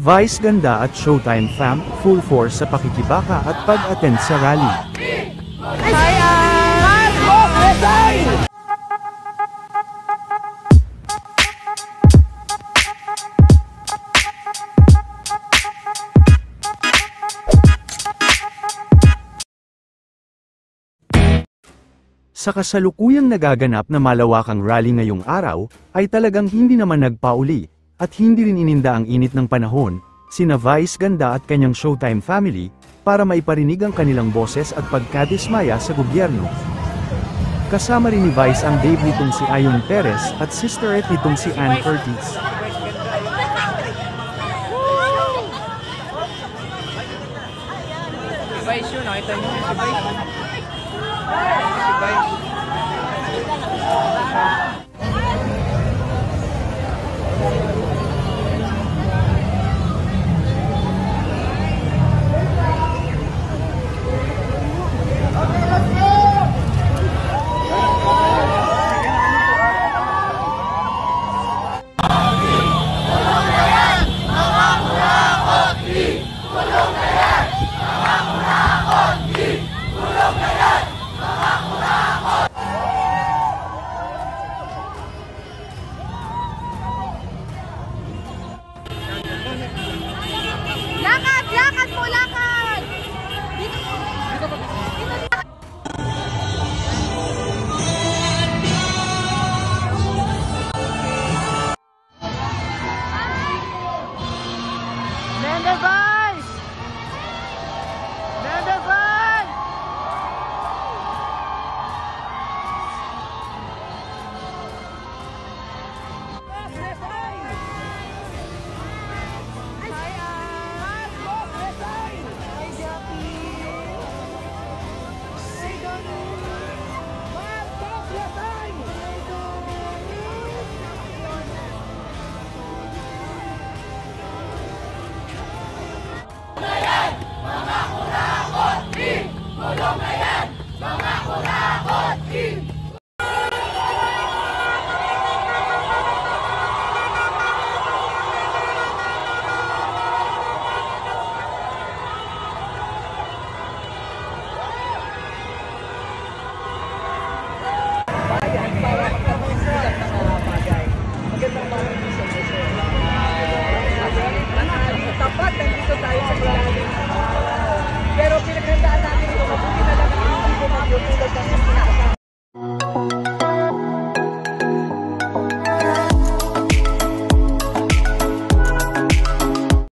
Vice ganda at Showtime fam, full force sa pakikibaka at pag-attend sa rally. Sa kasalukuyang nagaganap na malawakang rally ngayong araw, ay talagang hindi naman nagpauli, at hindi rin ininda ang init ng panahon, sina Vice ganda at kanyang Showtime family, para maiparinig ang kanilang boses at pagkadismaya sa gobyerno. Kasama rin ni Vice ang babe nitong si Ayon Perez at sisterette nitong si Ann Curtis. Vice yun, nakita niyo si Vice. Si Vice. Lakad mo, lakad! Member ba?